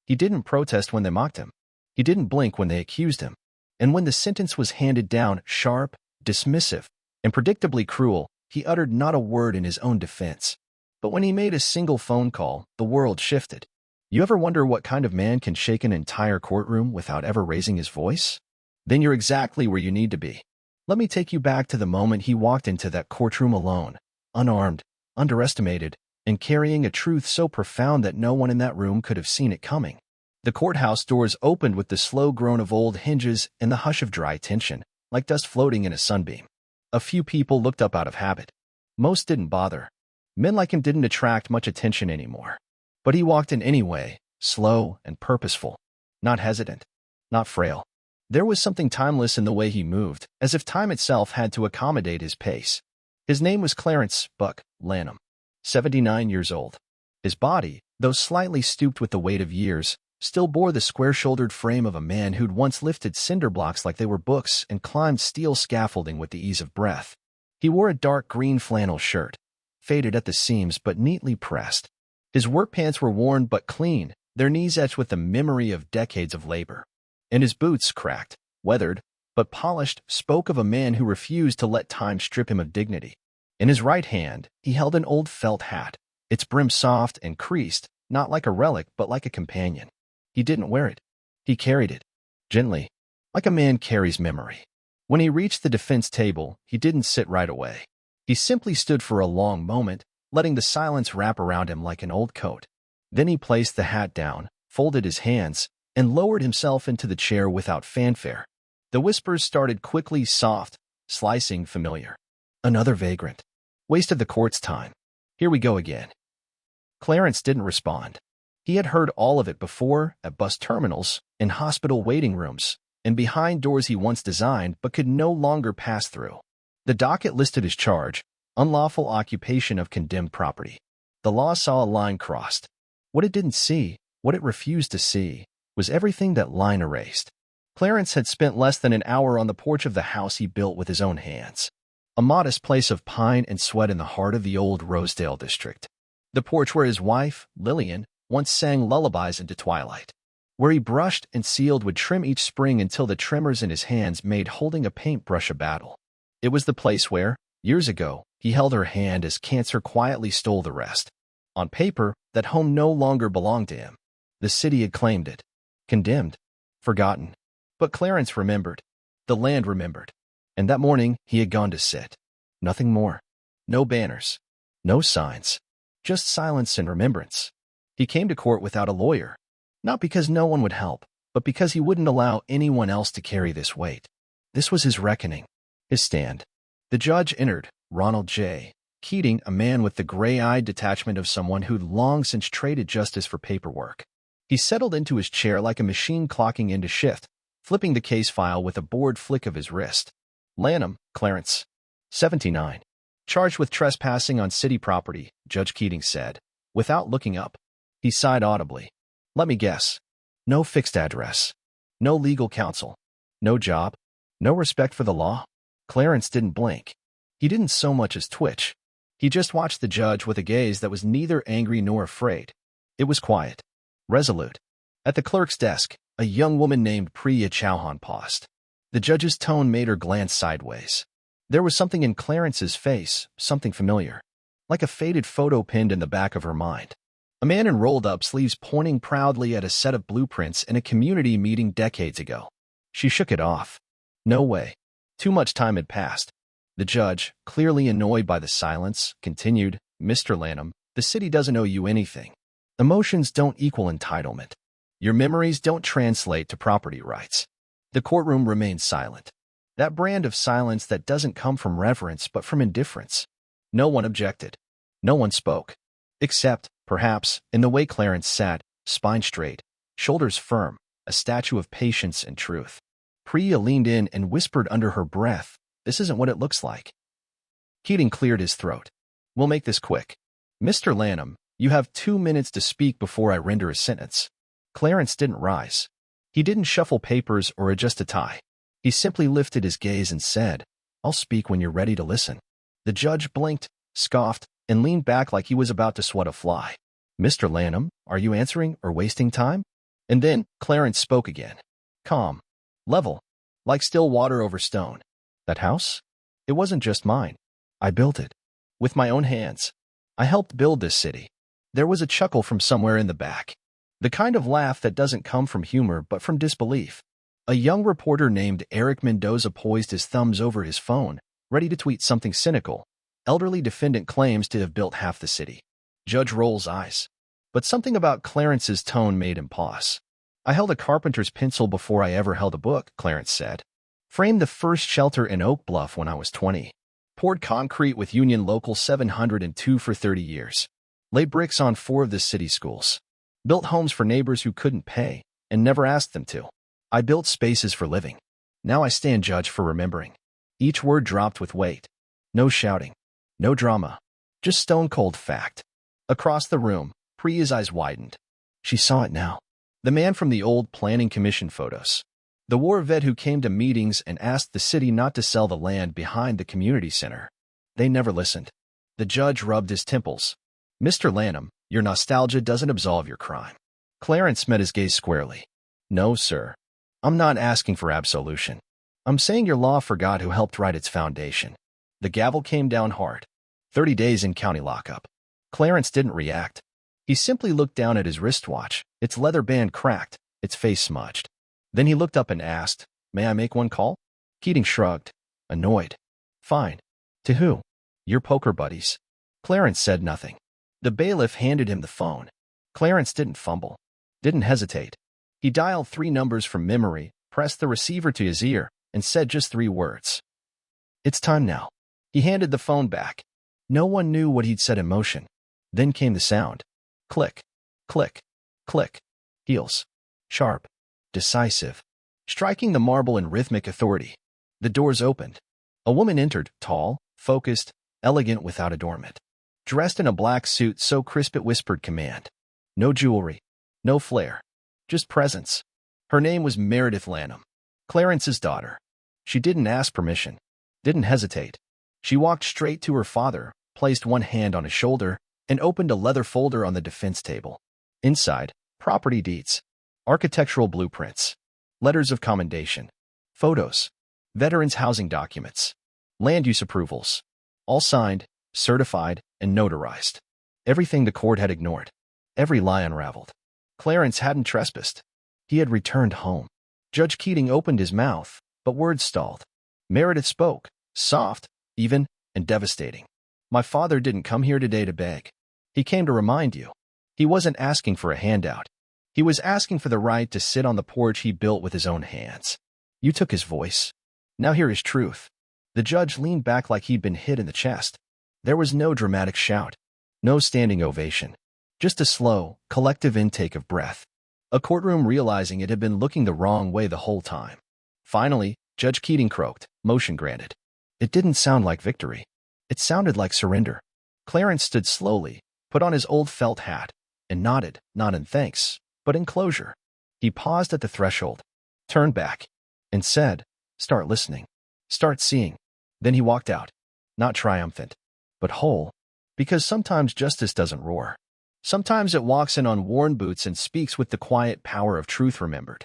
He didn't protest when they mocked him. He didn't blink when they accused him. And when the sentence was handed down, sharp, dismissive, and predictably cruel, he uttered not a word in his own defense. But when he made a single phone call, the world shifted. You ever wonder what kind of man can shake an entire courtroom without ever raising his voice? Then you're exactly where you need to be. Let me take you back to the moment he walked into that courtroom alone, unarmed, underestimated, and carrying a truth so profound that no one in that room could have seen it coming. The courthouse doors opened with the slow groan of old hinges and the hush of dry tension, like dust floating in a sunbeam. A few people looked up out of habit. Most didn't bother. Men like him didn't attract much attention anymore. But he walked in anyway, slow and purposeful, not hesitant, not frail. There was something timeless in the way he moved, as if time itself had to accommodate his pace. His name was Clarence "Buck" Lanham, 79 years old. His body, though slightly stooped with the weight of years, still bore the square-shouldered frame of a man who'd once lifted cinder blocks like they were books and climbed steel scaffolding with the ease of breath. He wore a dark green flannel shirt, faded at the seams but neatly pressed. His work pants were worn but clean, their knees etched with the memory of decades of labor. And his boots, cracked, weathered, but polished, spoke of a man who refused to let time strip him of dignity. In his right hand, he held an old felt hat, its brim soft and creased, not like a relic but like a companion. He didn't wear it. He carried it, gently, like a man carries memory. When he reached the defense table, he didn't sit right away. He simply stood for a long moment, letting the silence wrap around him like an old coat. Then he placed the hat down, folded his hands, and lowered himself into the chair without fanfare. The whispers started quickly, soft, slicing, familiar. Another vagrant. Wasted the court's time. Here we go again. Clarence didn't respond. He had heard all of it before, at bus terminals, in hospital waiting rooms, and behind doors he once designed but could no longer pass through. The docket listed his charge: unlawful occupation of condemned property. The law saw a line crossed. What it didn't see, what it refused to see, was everything that line erased. Clarence had spent less than an hour on the porch of the house he built with his own hands. A modest place of pine and sweat in the heart of the old Rosedale district. The porch where his wife, Lillian, once sang lullabies into twilight. Where he brushed and sealed would trim each spring until the tremors in his hands made holding a paintbrush a battle. It was the place where, years ago, he held her hand as cancer quietly stole the rest. On paper, that home no longer belonged to him. The city had claimed it. Condemned. Forgotten. But Clarence remembered. The land remembered. And that morning, he had gone to sit. Nothing more. No banners. No signs. Just silence and remembrance. He came to court without a lawyer. Not because no one would help, but because he wouldn't allow anyone else to carry this weight. This was his reckoning. His stand. The judge entered, Ronald J. Keating, a man with the gray-eyed detachment of someone who'd long since traded justice for paperwork. He settled into his chair like a machine clocking into shift, flipping the case file with a bored flick of his wrist. Lanham, Clarence, 79. Charged with trespassing on city property, Judge Keating said, without looking up. He sighed audibly. Let me guess. No fixed address. No legal counsel. No job. No respect for the law. Clarence didn't blink. He didn't so much as twitch. He just watched the judge with a gaze that was neither angry nor afraid. It was quiet. Resolute. At the clerk's desk, a young woman named Priya Chauhan paused. The judge's tone made her glance sideways. There was something in Clarence's face, something familiar, like a faded photo pinned in the back of her mind. A man in rolled-up sleeves pointing proudly at a set of blueprints in a community meeting decades ago. She shook it off. No way. Too much time had passed. The judge, clearly annoyed by the silence, continued, Mr. Lanham, the city doesn't owe you anything. Emotions don't equal entitlement. Your memories don't translate to property rights. The courtroom remained silent. That brand of silence that doesn't come from reverence but from indifference. No one objected. No one spoke. Except, perhaps, in the way Clarence sat, spine straight, shoulders firm, a statue of patience and truth. Priya leaned in and whispered under her breath, this isn't what it looks like. Keating cleared his throat. We'll make this quick. Mr. Lanham, you have 2 minutes to speak before I render a sentence. Clarence didn't rise. He didn't shuffle papers or adjust a tie. He simply lifted his gaze and said, I'll speak when you're ready to listen. The judge blinked, scoffed, and leaned back like he was about to swat a fly. Mr. Lanham, are you answering or wasting time? And then Clarence spoke again. Calm. Level. Like still water over stone. That house? It wasn't just mine. I built it. With my own hands. I helped build this city. There was a chuckle from somewhere in the back. The kind of laugh that doesn't come from humor but from disbelief. A young reporter named Eric Mendoza poised his thumbs over his phone, ready to tweet something cynical. Elderly defendant claims to have built half the city. Judge rolls eyes. But something about Clarence's tone made him pause. I held a carpenter's pencil before I ever held a book, Clarence said. Framed the first shelter in Oak Bluff when I was 20. Poured concrete with Union Local 702 for 30 years. Laid bricks on 4 of the city schools. Built homes for neighbors who couldn't pay, and never asked them to. I built spaces for living. Now I stand judge for remembering. Each word dropped with weight. No shouting. No drama. Just stone-cold fact. Across the room, Priya's eyes widened. She saw it now. The man from the old planning commission photos. The war vet who came to meetings and asked the city not to sell the land behind the community center. They never listened. The judge rubbed his temples. Mr. Lanham, your nostalgia doesn't absolve your crime. Clarence met his gaze squarely. No, sir. I'm not asking for absolution. I'm saying your law forgot who helped write its foundation. The gavel came down hard. 30 days in county lockup. Clarence didn't react. He simply looked down at his wristwatch, its leather band cracked, its face smudged. Then he looked up and asked, "May I make one call?" Keating shrugged, annoyed. "Fine. To who?" "Your poker buddies." Clarence said nothing. The bailiff handed him the phone. Clarence didn't fumble, didn't hesitate. He dialed 3 numbers from memory, pressed the receiver to his ear, and said just 3 words. "It's time now." He handed the phone back. No one knew what he'd set in motion. Then came the sound. Click, click, click. Heels. Sharp. Decisive. Striking the marble in rhythmic authority. The doors opened. A woman entered, tall, focused, elegant without adornment. Dressed in a black suit so crisp it whispered command. No jewelry. No flair. Just presence. Her name was Meredith Lanham. Clarence's daughter. She didn't ask permission. Didn't hesitate. She walked straight to her father, placed one hand on his shoulder, and opened a leather folder on the defense table. Inside, property deeds, architectural blueprints, letters of commendation, photos, veterans' housing documents, land use approvals, all signed, certified, and notarized. Everything the court had ignored. Every lie unraveled. Clarence hadn't trespassed. He had returned home. Judge Keating opened his mouth, but words stalled. Meredith spoke, soft, even, and devastating. "My father didn't come here today to beg. He came to remind you. He wasn't asking for a handout. He was asking for the right to sit on the porch he built with his own hands. You took his voice. Now hear his truth." The judge leaned back like he'd been hit in the chest. There was no dramatic shout. No standing ovation. Just a slow, collective intake of breath. A courtroom realizing it had been looking the wrong way the whole time. Finally, Judge Keating croaked, "Motion granted." It didn't sound like victory. It sounded like surrender. Clarence stood slowly, put on his old felt hat, and nodded, not in thanks, but in closure. He paused at the threshold, turned back, and said, "Start listening. Start seeing." Then he walked out, not triumphant, but whole, because sometimes justice doesn't roar. Sometimes it walks in on worn boots and speaks with the quiet power of truth remembered.